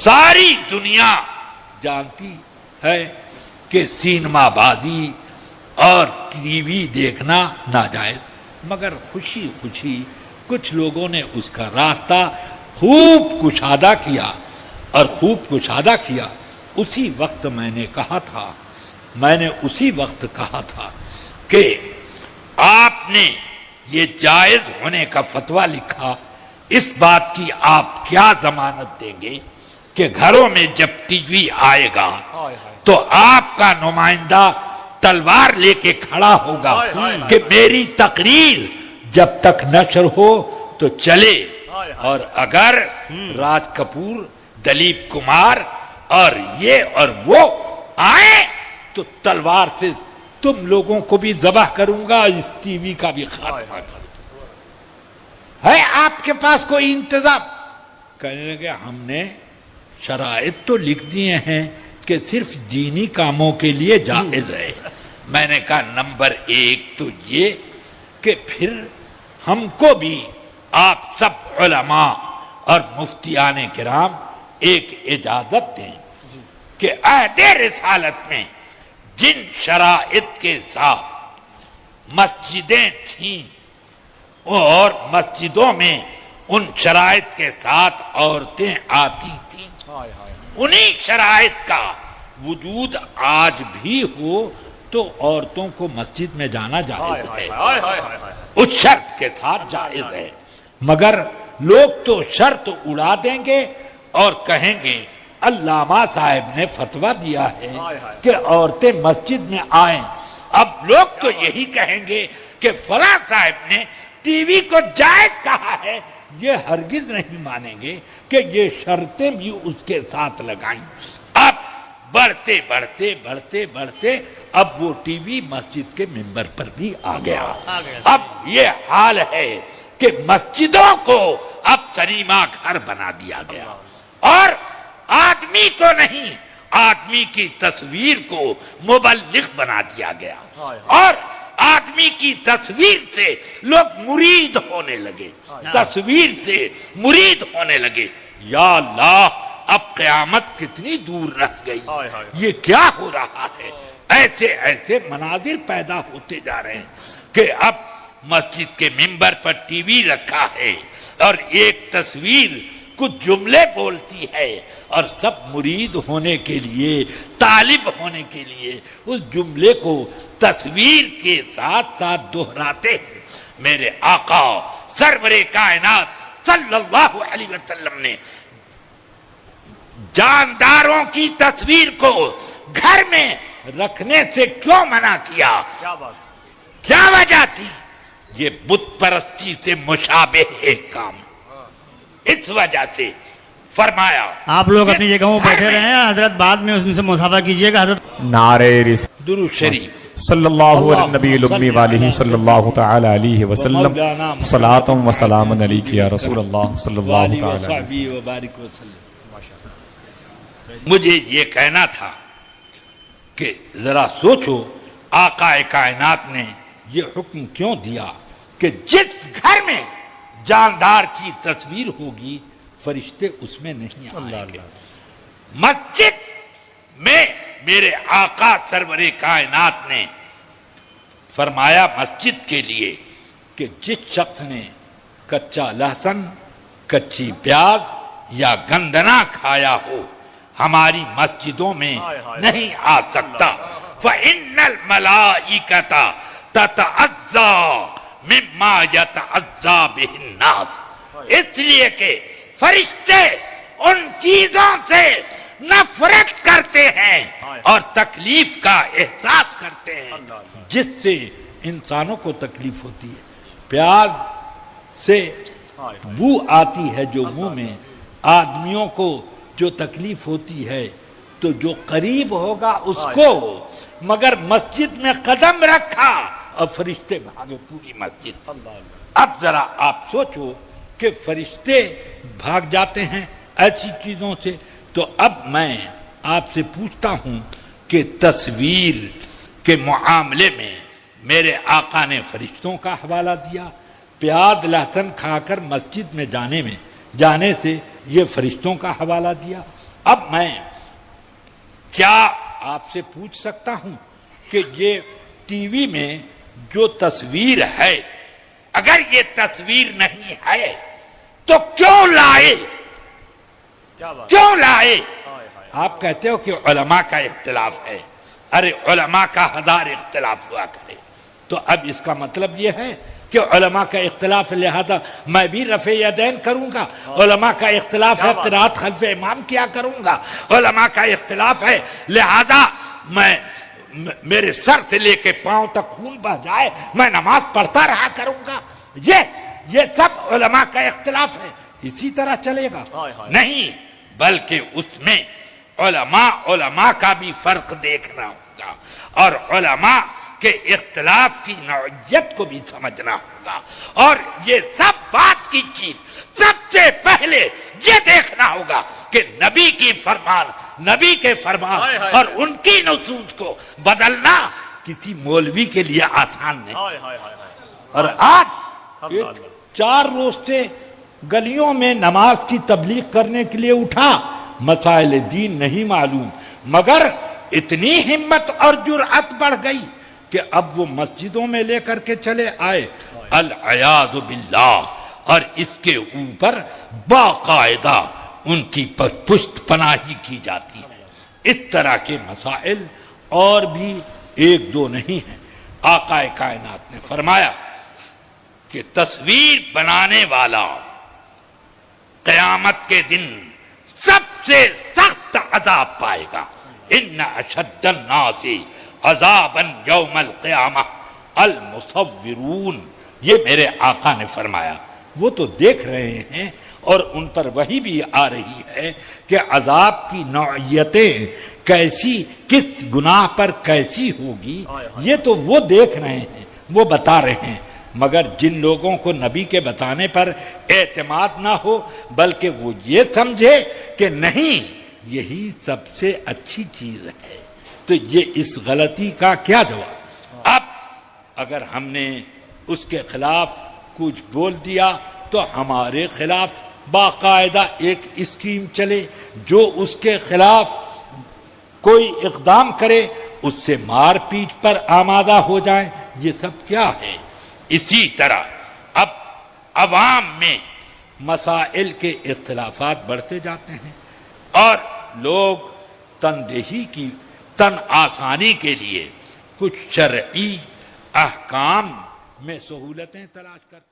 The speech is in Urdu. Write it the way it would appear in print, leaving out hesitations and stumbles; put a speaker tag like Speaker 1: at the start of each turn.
Speaker 1: ساری دنیا جانتی ہے کہ سینما بازی اور ٹی وی دیکھنا ناجائز، مگر خوشی خوشی کچھ لوگوں نے اس کا راستہ خوب کشادہ کیا اسی وقت میں نے اسی وقت کہا تھا کہ آپ نے یہ جائز ہونے کا فتویٰ لکھا، اس بات کی آپ کیا ضمانت دیں گے کہ گھروں میں جب ٹی وی آئے گا تو آپ کا نمائندہ تلوار لے کے کھڑا ہوگا کہ میری تقریر جب تک نشر ہو تو چلے، اور اگر راج کپور، دلیپ کمار اور یہ اور وہ آئے تو تلوار سے تم لوگوں کو بھی ذبح کروں گا، اس ٹی وی کا بھی خاتمہ کر دوں۔ ہے آپ کے پاس کوئی انتظام؟ کہنے لگے ہم نے شرائط تو لکھ دیے ہیں کہ صرف دینی کاموں کے لیے جائز ہے۔ میں نے کہا نمبر 1 تو یہ کہ پھر ہم کو بھی آپ سب علماء اور مفتیان کرام ایک اجازت دیں کہ عہد رسالت میں جن شرائط کے ساتھ مسجدیں تھیں اور مسجدوں میں ان شرائط کے ساتھ عورتیں آتی تھیں، انہی شرائط کا وجود آج بھی ہو تو عورتوں کو مسجد میں جانا جائز ہے، اس شرط کے ساتھ جائز ہے۔ مگر لوگ تو شرط اڑا دیں گے اور کہیں گے علامہ صاحب نے فتویٰ دیا ہے کہ عورتیں مسجد میں آئیں۔ اب لوگ تو یہی کہیں گے کہ فلاں صاحب نے ٹی وی کو جائز کہا ہے، یہ ہرگز نہیں مانیں گے کہ یہ شرطیں بھی اس کے ساتھ لگائیں۔ اب بڑھتے بڑھتے اب وہ ٹی وی مسجد کے ممبر پر بھی آ گیا۔ اب یہ حال ہے کہ مسجدوں کو اب سنیما گھر بنا دیا گیا، اور آدمی کو نہیں، آدمی کی تصویر کو مبلغ بنا دیا گیا، اور آدمی کی تصویر سے لوگ مرید ہونے لگے۔ یا اللہ، اب قیامت کتنی دور رہ گئی، یہ کیا ہو رہا ہے؟ ایسے مناظر پیدا ہوتے جا رہے ہیں کہ اب مسجد کے ممبر پر ٹی وی رکھا ہے اور ایک تصویر کچھ جملے بولتی ہے، اور سب مرید ہونے کے لیے، طالب ہونے کے لیے اس جملے کو تصویر کے ساتھ دہراتے ہیں۔ میرے آقا سرور کائنات صلی اللہ علیہ وسلم نے جانداروں کی تصویر کو گھر میں رکھنے سے کیوں منع کیا؟ کیا وجہ تھی؟ یہ بت پرستی سے مشابہ ایک کام، اس وجہ سے فرمایا۔
Speaker 2: آپ لوگ اپنی جگہوں بیٹھے رہے ہیں، حضرت بعد میں ان سے مصافحہ کیجئے گا۔ حضرت
Speaker 3: نعرہ رسالت
Speaker 1: درود شریف
Speaker 3: صلی اللہ علیہ نبی الامی والہ صلی اللہ تعالی علیہ وسلم، صلاۃ و سلام علیک یا رسول اللہ صلی اللہ تعالی
Speaker 1: وسلم۔ مجھے یہ کہنا تھا کہ ذرا سوچو آقا کائنات نے یہ حکم کیوں دیا کہ جس گھر میں جاندار کی تصویر ہوگی فرشتے اس میں نہیں آئیں گے۔ مسجد میں میرے آقا سرور کائنات نے فرمایا مسجد کے لیے کہ جس شخص نے کچا لہسن، کچی پیاز یا گندنا کھایا ہو ہماری مسجدوں میں نہیں آ سکتا۔ فَإِنَّ الْمَلَائِكَةَ تَتَعَزَّى مِمَّا يَتَعَزَّى بِهِ النَّاسِ، اس لیے کہ فرشتے ان چیزوں سے نفرت کرتے ہیں اور تکلیف کا احساس کرتے ہیں جس سے انسانوں کو تکلیف ہوتی ہے۔ پیاز سے بو آتی ہے جو منہ میں، آدمیوں کو جو تکلیف ہوتی ہے تو جو قریب ہوگا اس کو، مگر مسجد میں قدم رکھا اور فرشتے بھاگے پوری مسجد۔ اب ذرا آپ سوچو کہ فرشتے بھاگ جاتے ہیں ایسی چیزوں سے، تو اب میں آپ سے پوچھتا ہوں کہ تصویر کے معاملے میں میرے آقا نے فرشتوں کا حوالہ دیا، پیاز لہسن کھا کر مسجد میں جانے سے یہ فرشتوں کا حوالہ دیا، اب میں کیا آپ سے پوچھ سکتا ہوں کہ یہ ٹی وی میں جو تصویر ہے، اگر یہ تصویر نہیں ہے تو کیوں لائے؟ کیوں لائے؟ آپ کہتے ہو کہ علماء کا اختلاف ہے. ارے علماء کا 1000 اختلاف ہوا کرے، تو اب اس کا مطلب یہ ہے کہ علماء کا اختلاف لہذا میں بھی رفع یدین کروں گا، علماء کا اختلاف ہے قرات خلف امام کیا کروں گا، علماء کا اختلاف ہے لہذا میں میرے سر سے لے کے پاؤں تک خون بہ جائے میں نماز پڑھتا رہا کروں گا. یہ سب علماء کا اختلاف ہے، اسی طرح چلے گا؟ نہیں، بلکہ اس میں علماء کا بھی فرق دیکھنا ہوگا اور علماء کے اختلاف کی نوعیت کو بھی سمجھنا ہوگا. اور یہ سب بات کی چیز سب سے پہلے یہ دیکھنا ہوگا کہ نبی کے فرمان اور ان کی نصوص کو بدلنا کسی مولوی کے لیے آسان نہیں. اور آج 4 روز سے گلیوں میں نماز کی تبلیغ کرنے کے لیے اٹھا، مسائل دین نہیں معلوم، مگر اتنی ہمت اور جرأت بڑھ گئی کہ اب وہ مسجدوں میں لے کر کے چلے آئے. العیاذ باللہ. اور اس کے اوپر باقاعدہ ان کی پشت پناہی کی جاتی ہے. اس طرح کے مسائل اور بھی 1-2 نہیں ہیں. آقا کائنات نے فرمایا کہ تصویر بنانے والا قیامت کے دن سب سے سخت عذاب پائے گا. ان اشد الناس عذابا یوم القیامہ المصورون. یہ میرے آقا نے فرمایا. وہ تو دیکھ رہے ہیں اور ان پر وحی بھی آ رہی ہے کہ عذاب کی نوعیتیں کیسی، کس گناہ پر کیسی ہوگی، یہ تو وہ دیکھ رہے ہیں، وہ بتا رہے ہیں. مگر جن لوگوں کو نبی کے بتانے پر اعتماد نہ ہو بلکہ وہ یہ سمجھے کہ نہیں یہی سب سے اچھی چیز ہے، تو یہ اس غلطی کا کیا جواب؟ اب اگر ہم نے اس کے خلاف کچھ بول دیا تو ہمارے خلاف باقاعدہ ایک اسکیم چلے، جو اس کے خلاف کوئی اقدام کرے اس سے مار پیٹ پر آمادہ ہو جائیں. یہ سب کیا ہے؟ اسی طرح اب عوام میں مسائل کے اختلافات بڑھتے جاتے ہیں اور لوگ تن آسانی کے لیے کچھ شرعی احکام میں سہولتیں تلاش کرتے ہیں.